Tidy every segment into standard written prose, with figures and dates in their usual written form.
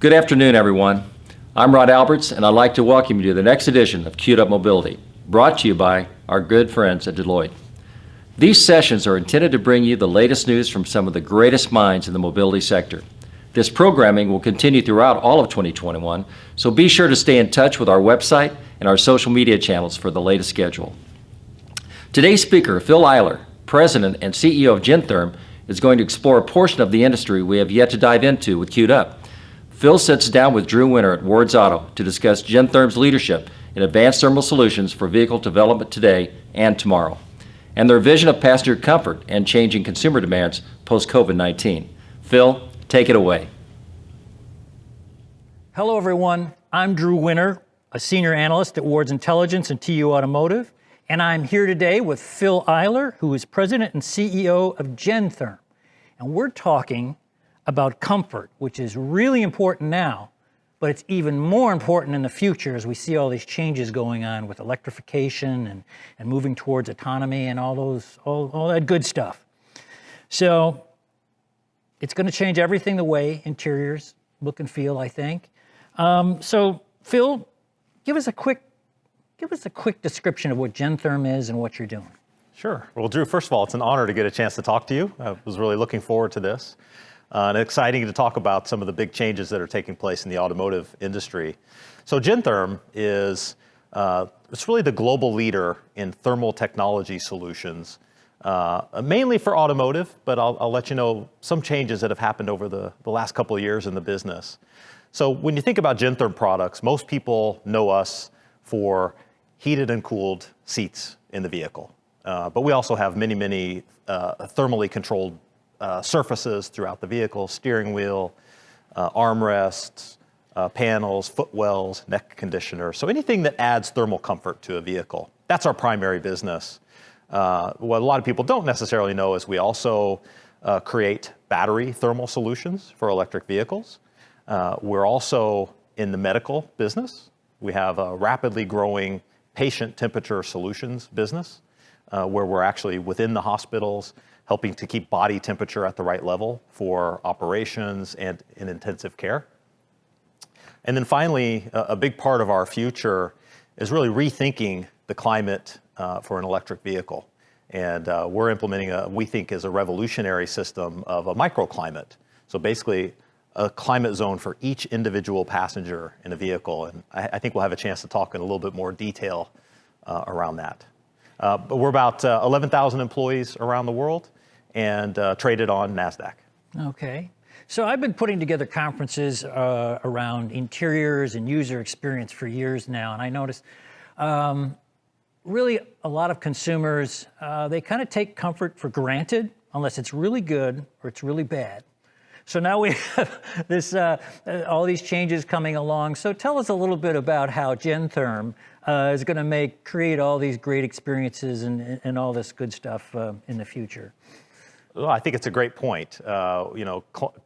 Good afternoon, everyone. I'm Rod Alberts, and I'd like to welcome you to the next edition of Queued Up Mobility, brought to you by our good friends at Deloitte. These sessions are intended to bring you the latest news from some of the greatest minds in the mobility sector. This programming will continue throughout all of 2021, so be sure to stay in touch with our website and our social media channels for the latest schedule. Today's speaker, Phil Eyler, President and CEO of Gentherm, is going to explore a portion of the industry we have yet to dive into with Queued Up. Phil sits down with Drew Winter at Ward's Auto to discuss Gentherm's leadership in advanced thermal solutions for vehicle development today and tomorrow, and their vision of passenger comfort and changing consumer demands post-COVID-19. Phil, take it away. Hello, everyone. I'm Drew Winter, a senior analyst at Ward's Intelligence and TU Automotive, and I'm here today with Phil Eyler, who is President and CEO of Gentherm. And we're talking about comfort, which is really important now, but it's even more important in the future as we see all these changes going on with electrification and moving towards autonomy and all that good stuff. So it's going to change everything, the way interiors look and feel, I think. So Phil, give us a quick description of what Gentherm is and what you're doing. Sure. Well, Drew, first of all, it's an honor to get a chance to talk to you. I was really looking forward to this. And exciting to talk about some of the big changes that are taking place in the automotive industry. So Gentherm is it's really the global leader in thermal technology solutions, mainly for automotive, but I'll let you know some changes that have happened over the last couple of years in the business. So when you think about Gentherm products, most people know us for heated and cooled seats in the vehicle. But we also have many thermally controlled surfaces throughout the vehicle: steering wheel, armrests, panels, footwells, neck conditioner. So anything that adds thermal comfort to a vehicle. That's our primary business. What a lot of people don't necessarily know is we also create battery thermal solutions for electric vehicles. We're also in the medical business. We have a rapidly growing patient temperature solutions business where we're actually within the hospitals helping to keep body temperature at the right level for operations and in intensive care. And then finally, a big part of our future is really rethinking the climate for an electric vehicle. And we're implementing we think is a revolutionary system of a microclimate. So basically a climate zone for each individual passenger in a vehicle. And I think we'll have a chance to talk in a little bit more detail around that. But we're about 11,000 employees around the world and traded on NASDAQ. Okay. So I've been putting together conferences around interiors and user experience for years now, and I noticed really a lot of consumers, they kind of take comfort for granted unless it's really good or it's really bad. So now we have this, all these changes coming along. So tell us a little bit about how Gentherm is going to create all these great experiences and all this good stuff in the future. Well, I think it's a great point.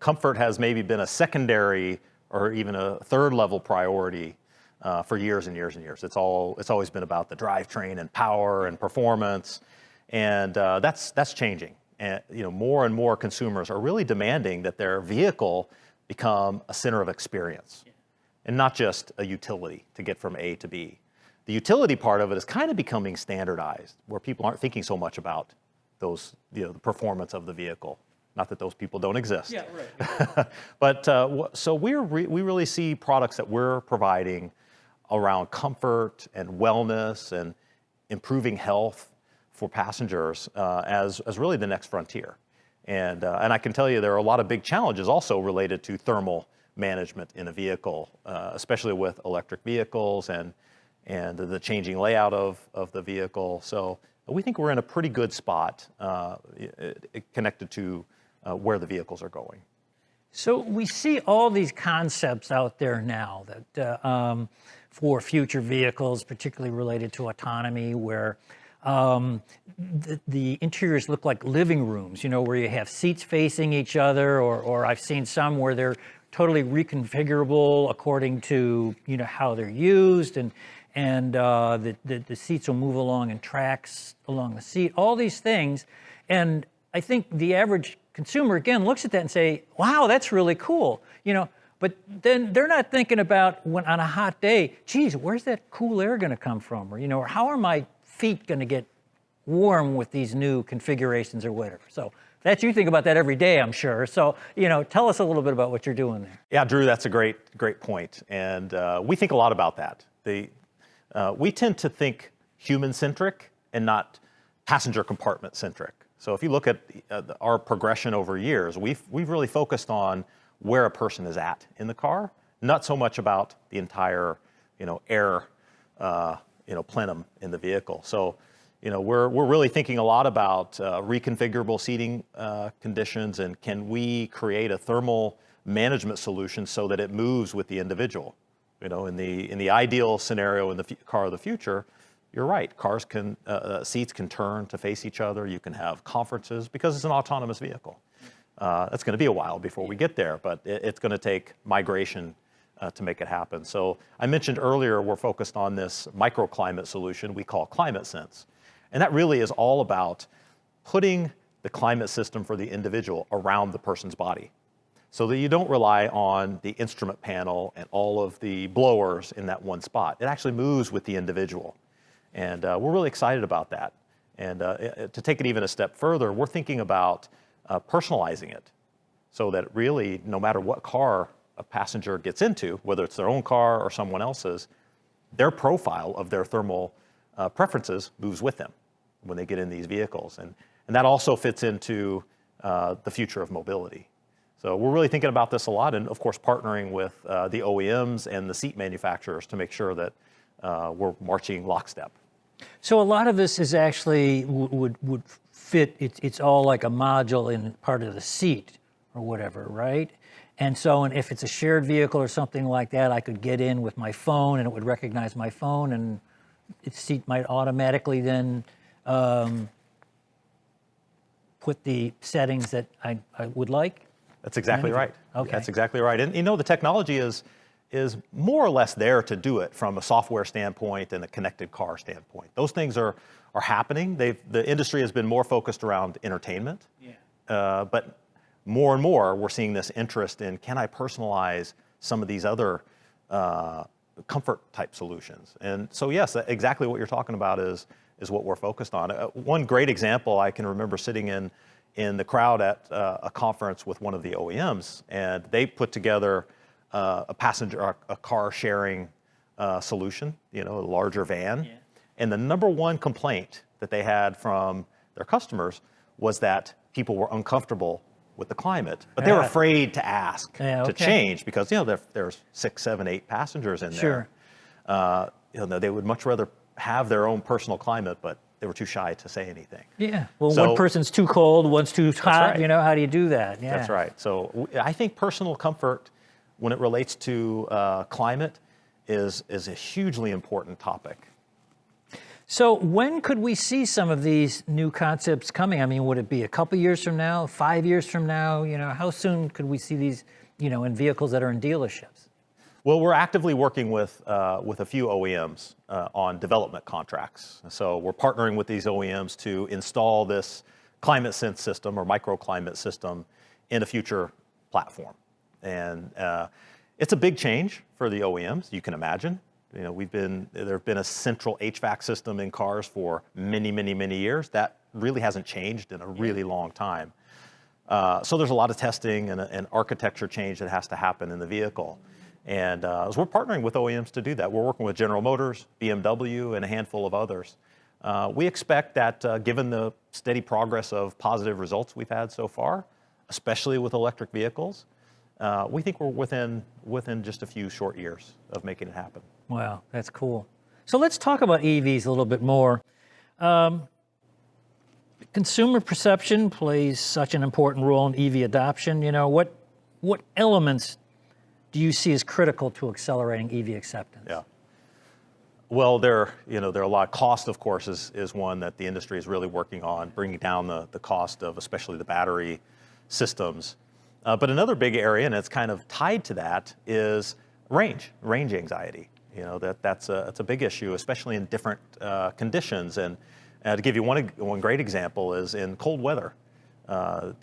Comfort has maybe been a secondary or even a third level priority for years and years and years. It's always been about the drivetrain and power and performance, and that's changing. And more and more consumers are really demanding that their vehicle become a center of experience, and not just a utility to get from A to B. The utility part of it is kind of becoming standardized, where people aren't thinking so much about those, the performance of the vehicle. Not that those people don't exist. Yeah, right. But so we really see products that we're providing around comfort and wellness and improving health for passengers as really the next frontier. And I can tell you there are a lot of big challenges also related to thermal management in a vehicle, especially with electric vehicles and the changing layout of the vehicle. So we think we're in a pretty good spot connected to where the vehicles are going. So we see all these concepts out there now that for future vehicles, particularly related to autonomy, where the interiors look like living rooms, where you have seats facing each other, or I've seen some where they're totally reconfigurable according to how they're used, and the seats will move along in tracks along the seat, all these things. And I think the average consumer, again, looks at that and say, wow, that's really cool. But then they're not thinking about when on a hot day, geez, where's that cool air going to come from? Or, or how are my feet going to get warm with these new configurations or whatever? So you think about that every day, I'm sure. So, tell us a little bit about what you're doing there. Yeah, Drew, that's a great point. And we think a lot about that. We tend to think human-centric and not passenger compartment-centric. So if you look at our progression over years, we've really focused on where a person is at in the car, not so much about the entire, air, plenum in the vehicle. So, we're really thinking a lot about reconfigurable seating conditions, and can we create a thermal management solution so that it moves with the individual. In the ideal scenario in the car of the future, you're right. Seats can turn to face each other. You can have conferences because it's an autonomous vehicle. It's going to be a while before we get there, but it's going to take migration to make it happen. So I mentioned earlier we're focused on this microclimate solution we call ClimateSense. And that really is all about putting the climate system for the individual around the person's body so that you don't rely on the instrument panel and all of the blowers in that one spot. It actually moves with the individual. And we're really excited about that. And to take it even a step further, we're thinking about personalizing it so that really, no matter what car a passenger gets into, whether it's their own car or someone else's, their profile of their thermal preferences moves with them when they get in these vehicles. And that also fits into the future of mobility. So we're really thinking about this a lot, and of course partnering with the OEMs and the seat manufacturers to make sure that we're marching lockstep. So a lot of this is actually would fit, it's all like a module in part of the seat or whatever, right? And so if it's a shared vehicle or something like that, I could get in with my phone and it would recognize my phone, and its seat might automatically then put the settings that I would like. That's exactly right. Okay. That's exactly right. And the technology is more or less there to do it from a software standpoint and a connected car standpoint. Those things are happening. The industry has been more focused around entertainment. Yeah. But more and more, we're seeing this interest in, can I personalize some of these other comfort type solutions? And so yes, exactly what you're talking about is what we're focused on. One great example, I can remember sitting in the crowd at a conference with one of the OEMs, and they put together a car sharing solution, a larger van. Yeah. And the number one complaint that they had from their customers was that people were uncomfortable with the climate, but they were afraid to ask to change because there's 6, 7, 8 passengers in there. Sure. They would much rather have their own personal climate, but they were too shy to say anything. Yeah. Well, so, one person's too cold, one's too hot. Right. How do you do that? Yeah. That's right. So I think personal comfort, when it relates to climate, is a hugely important topic. So when could we see some of these new concepts coming? I mean, would it be a couple years from now, 5 years from now? How soon could we see these, in vehicles that are in dealerships? Well, we're actively working with a few OEMs on development contracts. So we're partnering with these OEMs to install this ClimateSense system or microclimate system in a future platform. And it's a big change for the OEMs, you can imagine. There have been a central HVAC system in cars for many, many, many years. That really hasn't changed in a really long time. So there's a lot of testing and architecture change that has to happen in the vehicle. And so we're partnering with OEMs to do that. We're working with General Motors, BMW, and a handful of others. We expect that given the steady progress of positive results we've had so far, especially with electric vehicles, we think we're within just a few short years of making it happen. Wow, that's cool. So let's talk about EVs a little bit more. Consumer perception plays such an important role in EV adoption. What elements do you see as critical to accelerating EV acceptance? Yeah. Well, there are a lot. Cost, of course, is one that the industry is really working on, bringing down the cost of especially the battery systems. But another big area, and it's kind of tied to that, is range anxiety. That's a big issue, especially in different conditions. And to give you one great example is in cold weather. A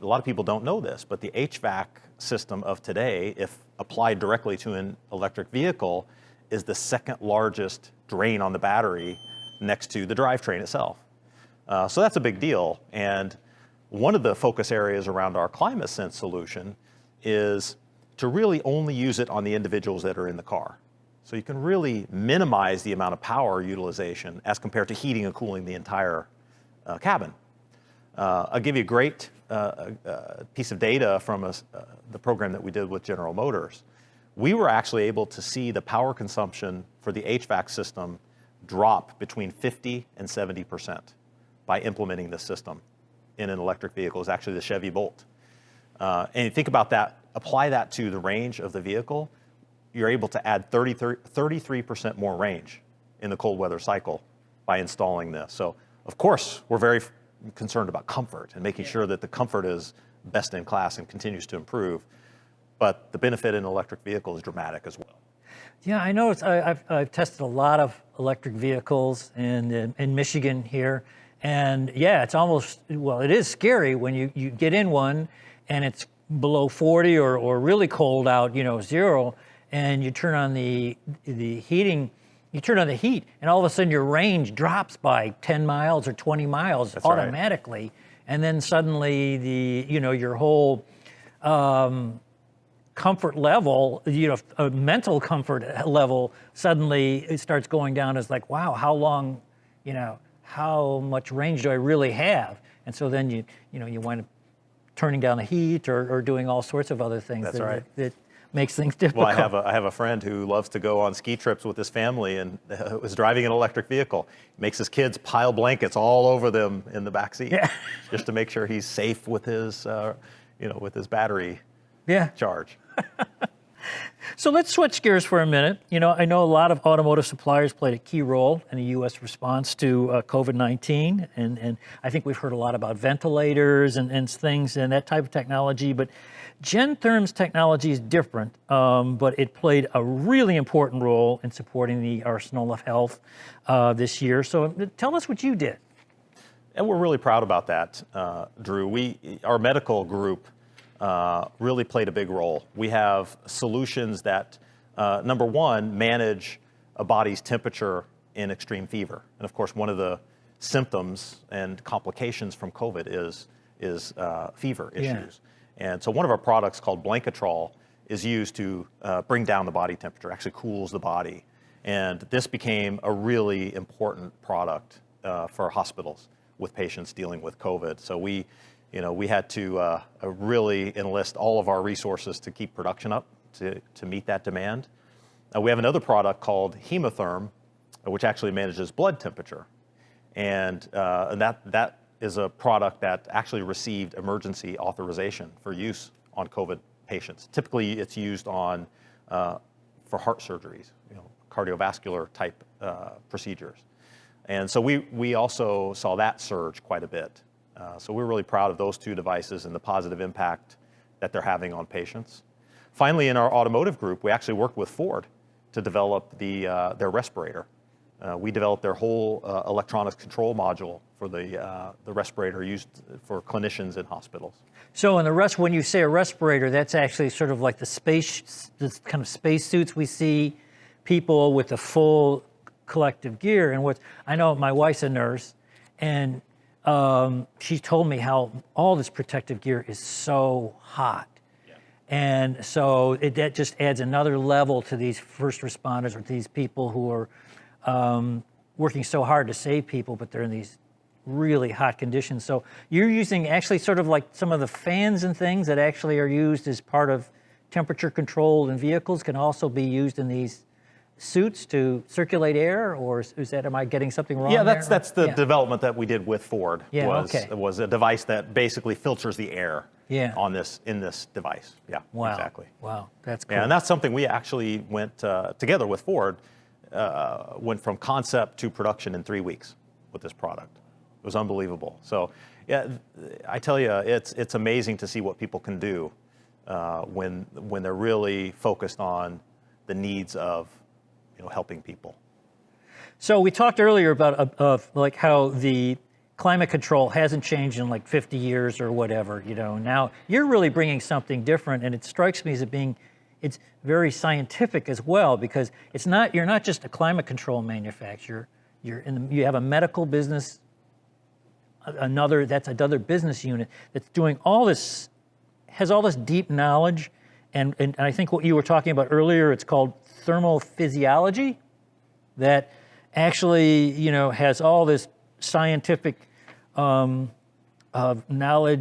lot of people don't know this, but the HVAC system of today, if applied directly to an electric vehicle, is the second largest drain on the battery next to the drivetrain itself. So that's a big deal. And one of the focus areas around our ClimateSense solution is to really only use it on the individuals that are in the car. So you can really minimize the amount of power utilization as compared to heating and cooling the entire cabin. I'll give you a great piece of data from the program that we did with General Motors. We were actually able to see the power consumption for the HVAC system drop between 50 and 70% by implementing this system in an electric vehicle. It's actually the Chevy Bolt. And you think about that, apply that to the range of the vehicle, you're able to add 33% more range in the cold weather cycle by installing this. So, of course, we're very concerned about comfort and making sure that the comfort is best in class and continues to improve. But the benefit in an electric vehicle is dramatic as well. Yeah, I know. I've tested a lot of electric vehicles in Michigan here. And yeah, it's almost, well, it is scary when you get in one and it's below 40 or really cold out, 0, and you turn on the heating, you turn on the heat, and all of a sudden your range drops by 10 miles or 20 miles That's automatically. Right. And then suddenly your whole comfort level, a mental comfort level, suddenly it starts going down as like, wow, how long, how much range do I really have? And so then you wind up turning down the heat or doing all sorts of other things. That's right. That makes things difficult. Well, I have a friend who loves to go on ski trips with his family and was driving an electric vehicle. Makes his kids pile blankets all over them in the back seat, just to make sure he's safe with his, with his battery charge. So let's switch gears for a minute. I know a lot of automotive suppliers played a key role in the U.S. response to COVID-19, and I think we've heard a lot about ventilators and things and that type of technology, but Gentherm's technology is different, but it played a really important role in supporting the arsenal of health this year. So tell us what you did. And we're really proud about that, Drew. Our medical group really played a big role. We have solutions that, number one, manage a body's temperature in extreme fever. And of course, one of the symptoms and complications from COVID is fever issues. And so one of our products called Blanketrol is used to bring down the body temperature, actually cools the body. And this became a really important product for hospitals with patients dealing with COVID. So we had to really enlist all of our resources to keep production up to meet that demand. We have another product called Hemotherm, which actually manages blood temperature. And that is a product that actually received emergency authorization for use on COVID patients. Typically, it's used for heart surgeries, cardiovascular type procedures. And so we also saw that surge quite a bit. So we're really proud of those two devices and the positive impact that they're having on patients. Finally, in our automotive group, we actually worked with Ford to develop their respirator. We developed their whole electronics control module for the respirator used for clinicians in hospitals. So when you say a respirator, that's actually sort of like the kind of space suits we see, people with the full collective gear. And I know my wife's a nurse, and she told me how all this protective gear is so hot. Yeah. And so that just adds another level to these first responders or these people who are working so hard to save people, but they're in these really hot conditions. So you're using actually sort of like some of the fans and things that actually are used as part of temperature control in vehicles can also be used in these suits to circulate air, or am I getting something wrong? Yeah, that's the development that we did with Ford. It was a device that basically filters the air in this device. Yeah, wow. Exactly. Wow, that's cool. Yeah, and that's something we actually went together with Ford, went from concept to production in 3 weeks with this product. It was unbelievable. So yeah, I tell you, it's amazing to see what people can do when they're really focused on the needs of helping people. So we talked earlier about like how the climate control hasn't changed in like 50 years or whatever, Now you're really bringing something different, and it strikes me as it's very scientific as well, because you're not just a climate control manufacturer. You have a medical business, that's another business unit that's doing all this, has all this deep knowledge, and I think what you were talking about earlier, it's called thermal physiology, that actually, has all this scientific knowledge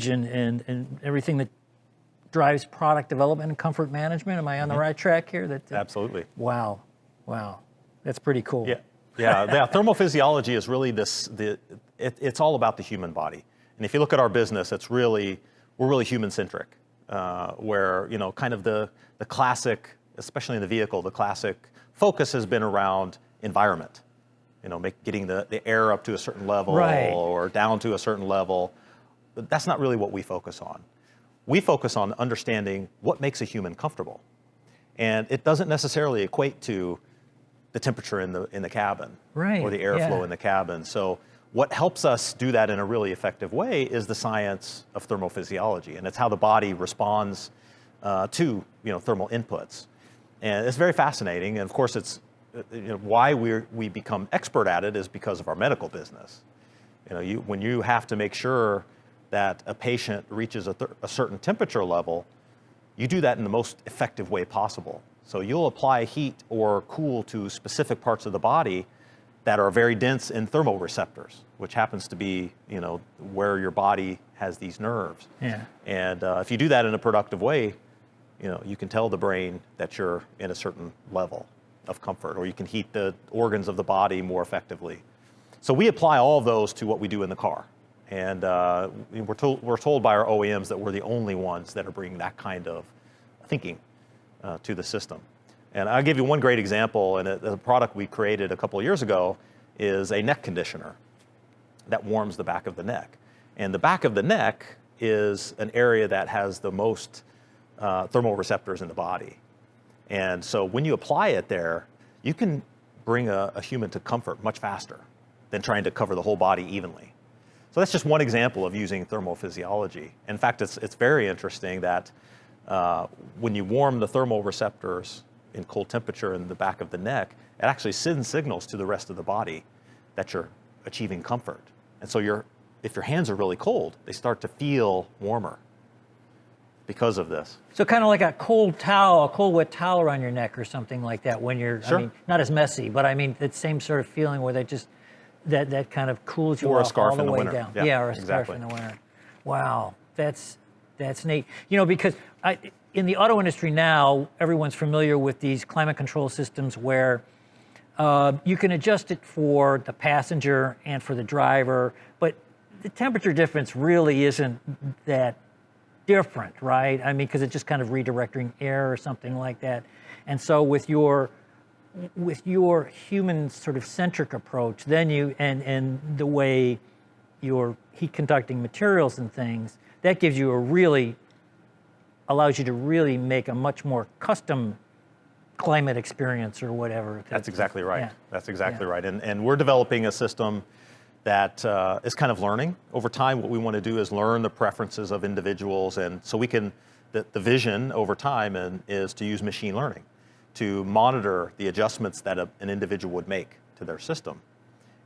and everything that drives product development and comfort management. Am I on the right track here? Absolutely. Wow, that's pretty cool. Yeah. Thermal physiology is really it's all about the human body. And if you look at our business, we're really human-centric, where, kind of the classic, especially in the vehicle, the classic focus has been around environment, getting the air up to a certain level, right, or down to a certain level. But that's not really what we focus on. We focus on understanding what makes a human comfortable. And it doesn't necessarily equate to the temperature in the cabin, right, or the airflow in the cabin. So what helps us do that in a really effective way is the science of thermal physiology, and it's how the body responds to thermal inputs. And it's very fascinating, and of course it's why we become expert at it is because of our medical business. When you have to make sure that a patient reaches a certain temperature level, you do that in the most effective way possible. So you'll apply heat or cool to specific parts of the body that are very dense in thermoreceptors, which happens to be, where your body has these nerves. Yeah. And if you do that in a productive way, you can tell the brain that you're in a certain level of comfort, or you can heat the organs of the body more effectively. So we apply all of those to what we do in the car. And we're told by our OEMs that we're the only ones that are bringing that kind of thinking to the system. And I'll give you one great example, and a product we created a couple of years ago is a neck conditioner that warms the back of the neck. And the back of the neck is an area that has the most thermoreceptors in the body. And so when you apply it there, you can bring a human to comfort much faster than trying to cover the whole body evenly. So that's just one example of using thermal physiology. In fact, it's very interesting that when you warm the thermal receptors in cold temperature in the back of the neck, it actually sends signals to the rest of the body that you're achieving comfort. And so if your hands are really cold, they start to feel warmer because of this. So kind of like a cold wet towel around your neck or something like that when you're, Sure. I mean, not as messy, but I mean, that same sort of feeling where that kind of cools you Or a off scarf all the in the way winter. down. Yeah, or a exactly. scarf in the winter. Wow, that's neat. Because in the auto industry now, everyone's familiar with these climate control systems where you can adjust it for the passenger and for the driver, but the temperature difference really isn't that different, right? I mean, because it's just kind of redirecting air or something like that. And so with your human sort of centric approach, then and the way your heat conducting materials and things, that gives you allows you to really make a much more custom climate experience or whatever. That's exactly right. Yeah. That's exactly right. And we're developing a system that is kind of learning. Over time, what we want to do is learn the preferences of individuals, and so we can, the vision over time is to use machine learning to monitor the adjustments that an individual would make to their system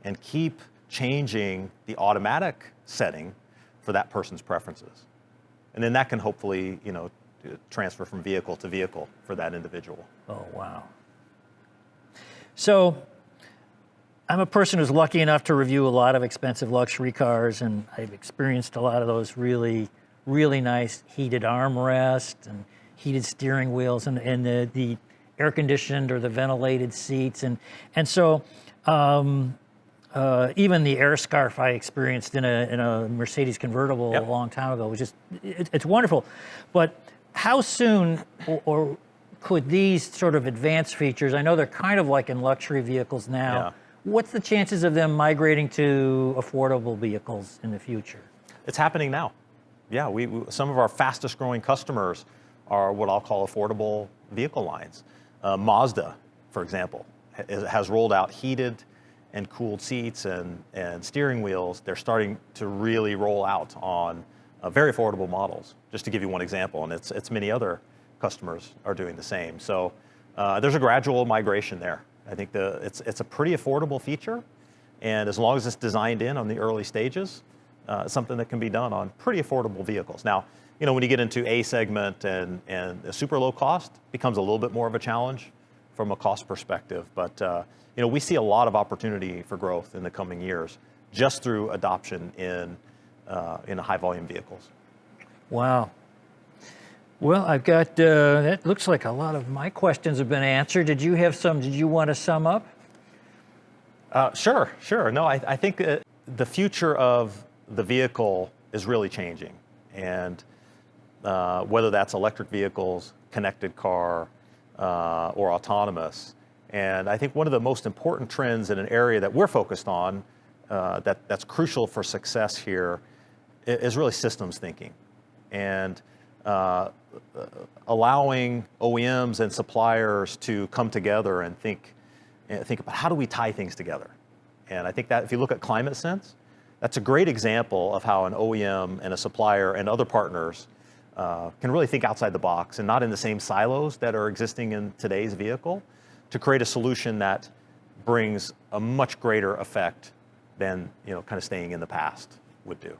and keep changing the automatic setting for that person's preferences. And then that can hopefully, transfer from vehicle to vehicle for that individual. Oh, wow. So I'm a person who's lucky enough to review a lot of expensive luxury cars, and I've experienced a lot of those really, really nice heated armrests and heated steering wheels and the air conditioned or the ventilated seats. And so even the air scarf I experienced in a Mercedes convertible Yep. a long time ago was just, it's wonderful. But how soon or could these sort of advanced features, I know they're kind of like in luxury vehicles now, Yeah. what's the chances of them migrating to affordable vehicles in the future? It's happening now. Yeah, some of our fastest growing customers are what I'll call affordable vehicle lines. Mazda, for example, has rolled out heated and cooled seats and steering wheels, they're starting to really roll out on very affordable models, just to give you one example, and it's many other customers are doing the same. So there's a gradual migration there. I think it's a pretty affordable feature, and as long as it's designed in on the early stages, something that can be done on pretty affordable vehicles. Now, when you get into A segment and a super low cost, becomes a little bit more of a challenge from a cost perspective. But we see a lot of opportunity for growth in the coming years just through adoption in high volume vehicles. Wow. Well, I've got, that looks like a lot of my questions have been answered. Did you want to sum up? Sure. No, I think the future of the vehicle is really changing. And whether that's electric vehicles, connected car, or autonomous. And I think one of the most important trends in an area that we're focused on that's crucial for success here is really systems thinking. And allowing OEMs and suppliers to come together and think about how do we tie things together. And I think that if you look at ClimateSense, that's a great example of how an OEM and a supplier and other partners can really think outside the box and not in the same silos that are existing in today's vehicle to create a solution that brings a much greater effect than kind of staying in the past would do.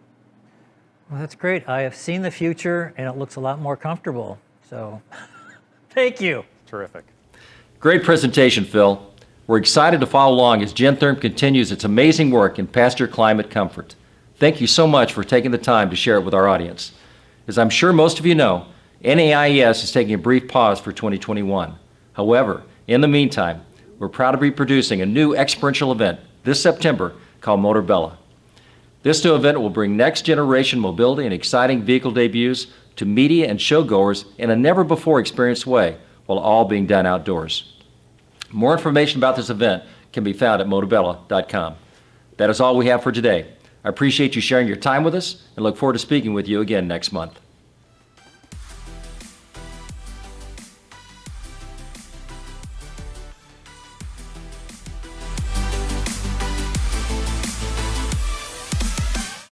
Well, that's great. I have seen the future, and it looks a lot more comfortable. So, thank you. Terrific. Great presentation, Phil. We're excited to follow along as Gentherm continues its amazing work in passenger climate comfort. Thank you so much for taking the time to share it with our audience. As I'm sure most of you know, NAIES is taking a brief pause for 2021. However, in the meantime, we're proud to be producing a new experiential event this September called Motorbella. This new event will bring next-generation mobility and exciting vehicle debuts to media and showgoers in a never-before-experienced way, while all being done outdoors. More information about this event can be found at motorbella.com. That is all we have for today. I appreciate you sharing your time with us and look forward to speaking with you again next month.